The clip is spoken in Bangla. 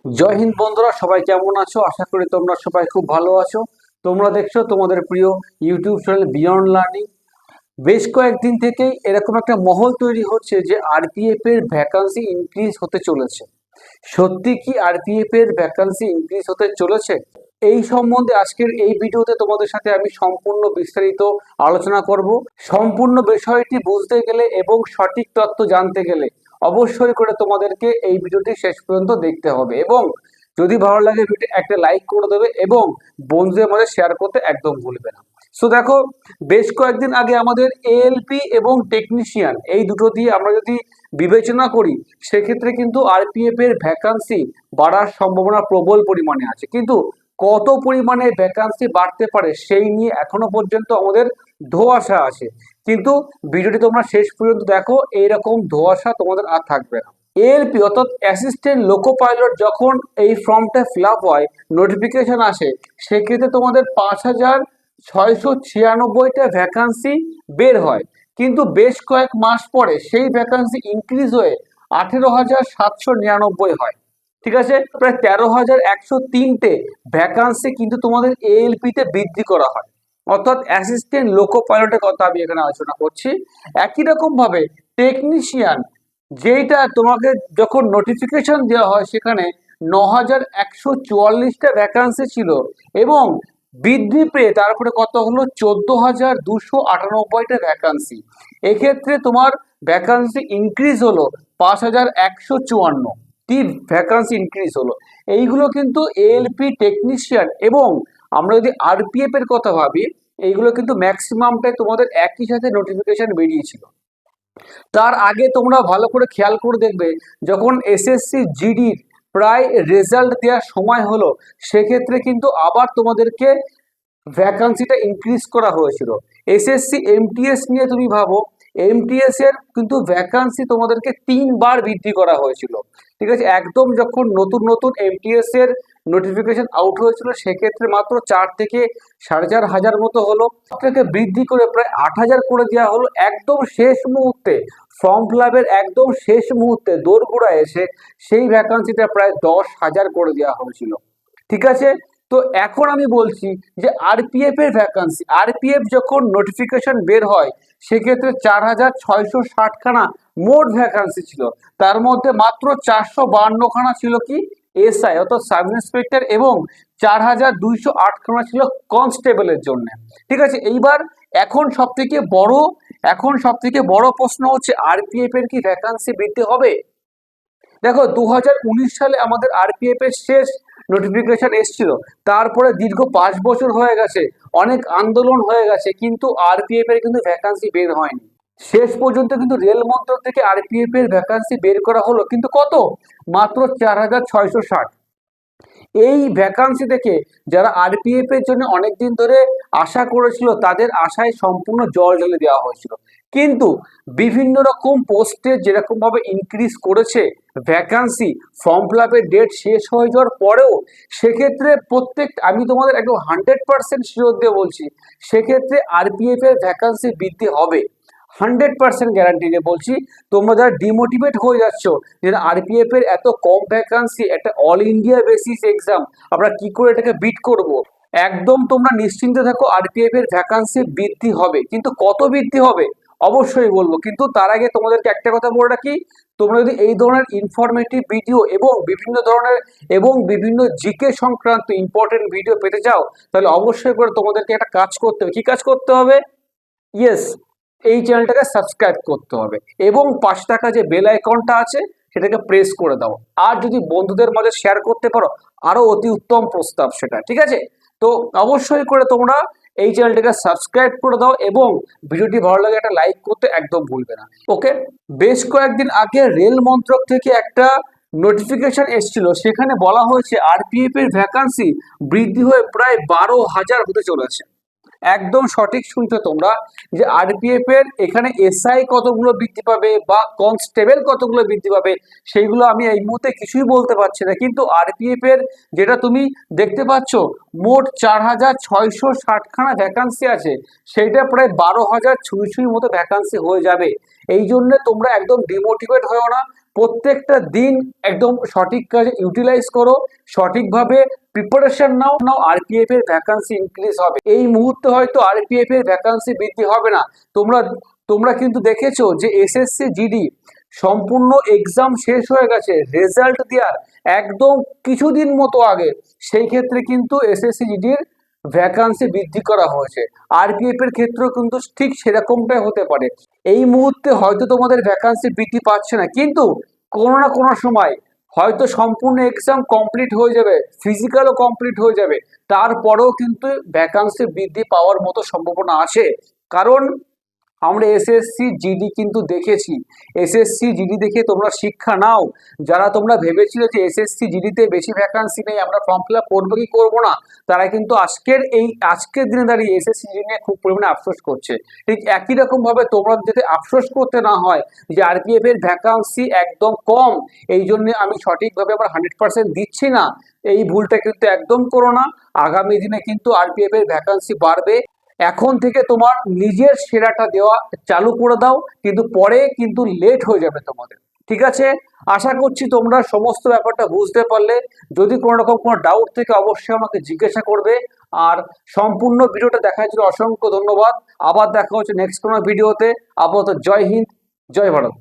জয় হিন্দ বন্ধুরা, সবাই কেমন আছো? আশা করি তোমরা সবাই খুব ভালো আছো। তোমরা দেখছো তোমাদের প্রিয় ইউটিউব চ্যানেল বিয়ন্ড লার্নিং। বেশ কয়েকদিন থেকেই এরকম একটা মহল তৈরি হচ্ছে যে আরপিএফ এর ভ্যাকান্সি ইনক্রিজ হতে চলেছে। সত্যি কি আরপিএফ এর ভ্যাকান্সি ইনক্রিজ হতে চলেছে? এই সম্বন্ধে আজকের এই ভিডিওতে তোমাদের সাথে আমি সম্পূর্ণ বিস্তারিত আলোচনা করব। সম্পূর্ণ বিষয়টি বুঝতে গেলে এবং সঠিক তথ্য জানতে গেলে অবশ্যই করে তোমাদেরকে এই ভিডিওটি শেষ পর্যন্ত দেখতে হবে, এবং যদি ভালো লাগে ভিডিও একটা লাইক করে দেবে এবং বন্ধুদের মধ্যে শেয়ার করতে একদম ভুলবে না। সো দেখো, বেশ কয়েকদিন আগে আমাদের এএলপি এবং টেকনিশিয়ান এই দুটো দিয়ে আমরা যদি বিবেচনা করি, সেক্ষেত্রে কিন্তু আরপিএফ এর ভ্যাকান্সি বাড়ার সম্ভাবনা প্রবল পরিমাণে আছে। কিন্তু কত পরিমাণে ভ্যাকান্সি বাড়তে পারে সেই নিয়ে এখনো পর্যন্ত আমাদের ধোঁয়াশা আছে। কিন্তু ভিডিওটি তোমরা শেষ পর্যন্ত দেখো, এইরকম ধোঁয়াশা তোমাদের আর থাকবে না। এএলপি অর্থাৎ অ্যাসিস্ট্যান্ট লোকো পাইলট যখন এই ফর্মটা ফিল আপ হয়, নোটিফিকেশন আসে, সেক্ষেত্রে তোমাদের 5,696টা ভ্যাকান্সি বের হয়। কিন্তু বেশ কয়েক মাস পরে সেই ভ্যাকান্সি ইনক্রিজ হয়ে 18,799 হয়। ঠিক আছে, প্রায় 13,103টে ভ্যাকান্সি কিন্তু তোমাদের এএলপি তে বৃদ্ধি করা হয়। অর্থাৎ অ্যাসিস্ট্যান্ট লোকো পাইলটের কথা আমি এখানে আলোচনা করছি। একই রকম ভাবে টেকনিশিয়ান, যেইটা তোমাকে যখন নোটিফিকেশন দেওয়া হয় সেখানে 9,144টা ভ্যাকান্সি ছিল, এবং বৃদ্ধি পেয়ে তারপরে কত হলো 14,298টা ভ্যাকান্সি। এক্ষেত্রে তোমার ভ্যাকান্সি ইনক্রিজ হলো 5,154 টি ভ্যাকান্সি ইনক্রিজ হলো। এইগুলো কিন্তু এএলপি টেকনিশিয়ান, এবং আমরা যদি আরপিএফ এর কথা ভাবি, এইগুলো কিন্তু ম্যাক্সিমামটাই তোমাদের একই সাথে নোটিফিকেশন বেরিয়েছিল। তার আগে তোমরা ভালো করে খেয়াল করে দেখবে, যখন এসএসসি জিডির প্রায় রেজাল্ট দেওয়ার সময় হলো, সেক্ষেত্রে কিন্তু আবার তোমাদেরকে ভ্যাকান্সিটা ইনক্রিজ করা হয়েছিল। এসএসসি এমটিএস নিয়ে তুমি ভাবো, এমটিএস এর কিন্তু ভ্যাকান্সি তোমাদেরকে 3বার বৃদ্ধি করা হয়েছিল। ঠিক আছে, একদম যখন নতুন নতুন এমটিএস এর নোটিফিকেশন আউট হয়েছিল, সেক্ষেত্রে মাত্র 4 থেকে 4,500 মতো হলো, থেকে বৃদ্ধি করে প্রায় 8,000 করে দেওয়া হলো। একদম শেষ মুহূর্তে, ফর্ম ফিল আপের একদম শেষ মুহূর্তে দোরগোড়া এসে সেই ভ্যাকান্সিটা প্রায় 10,000 করে দেওয়া হয়েছিল। ঠিক আছে, তো এখন আমি বলছি যে আরপিএফ এর ভ্যাকান্সি, আরপিএফ যখন নোটিফিকেশন বের হয়, সেক্ষেত্রে 4,660খানা মোট ভ্যাকান্সি ছিল। তার মধ্যে মাত্র 452খানা ছিল কি এসআই অর্থাৎ সাব ইন্সপেক্টর, এবং 4,208খানা ছিল কনস্টেবলের জন্য। ঠিক আছে, এইবার এখন সব থেকে বড় প্রশ্ন হচ্ছে, আরপিএফ এর কি ভ্যাকান্সি বৃদ্ধি হবে? দেখো, 2019 সালে আমাদের আরপিএফ এর শেষ নোটিফিকেশন এসেছিল। তারপরে দীর্ঘ 5 বছর হয়ে গেছে, অনেক আন্দোলন হয়ে গেছে, কিন্তু আরপিএফ এর কিন্তু ভ্যাকান্সি বের হয়নি। শেষ পর্যন্ত কিন্তু রেল মন্ত্রক থেকে আরপিএফ এর ভ্যাকান্সি বের করা হলো, কিন্তু কত? মাত্র 4,660। এই ভ্যাকান্সি থেকে যারা আরপিএফ এর জন্য অনেকদিন ধরে আশা করেছিল, তাদের আশায় সম্পূর্ণ জল ঢেলে দেওয়া হয়েছিল। কিন্তু বিভিন্ন রকম পোস্টে যেরকম ভাবে ইনক্রিজ করেছে ভ্যাকান্সি, ফর্ম ফিল আপের ডেট শেষ হয়ে যাওয়ার পরেও, সেক্ষেত্রে আমি তোমাদের একদম 100% শিওর দিয়ে বলছি, সেক্ষেত্রে আরপিএফ এর ভ্যাকান্সি বৃদ্ধি হবে। 100% গ্যারান্টি দিয়ে বলছি। তোমরা যারা ডিমোটিভেট হয়ে যাচ্ছ যে আরপিএফ এর এত কম ভ্যাকান্সি, একটা অল ইন্ডিয়া বেসিস এক্সাম, আমরা কি করে এটাকে বিট করব, একদম তোমরা নিশ্চিন্তে থাকো, আরপিএফ এর ভ্যাকান্সি বৃদ্ধি হবে। কিন্তু কত বৃদ্ধি হবে অবশ্যই বলবো, কিন্তু তার আগে তোমাদেরকে একটা কথা বলে রাখি, তোমরা যদি এই ধরনের ইনফরমেটিভ ভিডিও এবং বিভিন্ন জিকে সংক্রান্ত ইম্পর্টেন্ট ভিডিও পেতে চাও, তাহলে অবশ্যই করে তোমাদেরকে একটা কাজ করতে হবে। কি কাজ করতে হবে? ইয়েস, এই চ্যানেলটাকে সাবস্ক্রাইব করতে হবে, এবং পাশে থাকা যে বেল আইকনটা আছে সেটাকে প্রেস করে দাও। আর যদি বন্ধুদের মাঝে শেয়ার করতে পারো, আরো অতি উত্তম প্রস্তাব সেটা। ঠিক আছে, তো অবশ্যই করে তোমরা এই চ্যানেলটাকে সাবস্ক্রাইব করে দাও, এবং ভিডিওটি ভালো লাগে একটা লাইক করতে একদম ভুলবে না। ওকে, বেশ কয়েকদিন আগে রেল মন্ত্রক থেকে একটা নোটিফিকেশন এসেছিল, সেখানে বলা হয়েছে আরপিএফ এর ভ্যাকান্সি বৃদ্ধি হয়ে প্রায় 12,000 হতে চলেছে। একদম সঠিক শুনছো তোমরা, যে আরপিএফ এর এখানে এসআই কতগুলো বৃদ্ধি পাবে বা কনস্টেবল কতগুলো বৃদ্ধি পাবে, সেইগুলো আমি এই মুহূর্তে কিছুই বলতে পারছি না। কিন্তু আরপিএফ এর যেটা তুমি দেখতে পাচ্ছ, মোট 4,660খানা ভ্যাকান্সি আছে, সেইটা প্রায় 12,000 ছুঁই ছুঁই মতো ভ্যাকান্সি হয়ে যাবে। এই জন্য তোমরা একদম ডিমোটিভেট হয়েও না, প্রত্যেকটা দিন একদম সঠিক কাজে ইউটিলাইজ করো, সঠিকভাবে প্রিপারেশন নাও আরপিএফ এর ভ্যাকান্সি ইনক্রিজ হবে। এই মুহূর্তে হয়তো আরপিএফ এর ভ্যাকান্সি বৃদ্ধি হবে না। তোমরা তোমরা কিন্তু দেখেছো যে এসএসসি জিডি সম্পূর্ণ এক্সাম শেষ হয়ে গেছে, রেজাল্ট দেওয়ার একদম কিছুদিন মতো আগে। সেই ক্ষেত্রে কিন্তু এসএসসি জিডির ভ্যাকান্সি বৃদ্ধি করা হয়েছে। আরপিএফ এর ক্ষেত্রেও কিন্তু ঠিক সেরকমটাই হতে পারে। এই মুহূর্তে হয়তো তোমাদের ভ্যাকান্সি বৃদ্ধি পাচ্ছে না, কিন্তু কোনো না কোনো সময় হয়তো সম্পূর্ণ এক্সাম কমপ্লিট হয়ে যাবে, ফিজিক্যালও কমপ্লিট হয়ে যাবে, তারপরেও কিন্তু ভ্যাকান্সি বৃদ্ধি পাওয়ার মতো সম্ভাবনা আছে। কারণ আমরা এসএসসি জিডি কিন্তু দেখেছি। এসএসসি জিডি দেখে তোমরা শিক্ষা নাও। যারা তোমরা ভেবেছিলে যে এসএসসি জিডিতে বেশি ভ্যাকান্সি নেই, আমরা ফর্ম ফিল আপ করবো কি করবো না, তারা কিন্তু আজকের দিনে দাঁড়িয়ে এসএসসি জিডি নিয়ে খুব পরিমাণে আফসোস করছে। ঠিক একই রকম ভাবে তোমরা যাতে আফসোস করতে না হয় যে আরপিএফ এর ভ্যাকান্সি একদম কম, এই জন্য আমি সঠিকভাবে আমার 100% দিচ্ছি না, এই ভুলটা কিন্তু একদম করো না। আগামী দিনে কিন্তু আরপিএফ এর ভ্যাকান্সি বাড়বে। এখন থেকে তোমার নিজের সেরাটা দেওয়া চালু করে দাও, কিন্তু পরে কিন্তু লেট হয়ে যাবে তোমাদের। ঠিক আছে, আশা করছি তোমরা সমস্ত ব্যাপারটা বুঝতে পারলে। যদি কোনো রকম কোনো ডাউট থেকে অবশ্যই আমাকে জিজ্ঞাসা করবে। আর সম্পূর্ণ ভিডিওটা দেখার জন্য অসংখ্য ধন্যবাদ। আবার দেখা হচ্ছে নেক্সট কোনো ভিডিওতে। আপাতত জয় হিন্দ, জয় ভারত।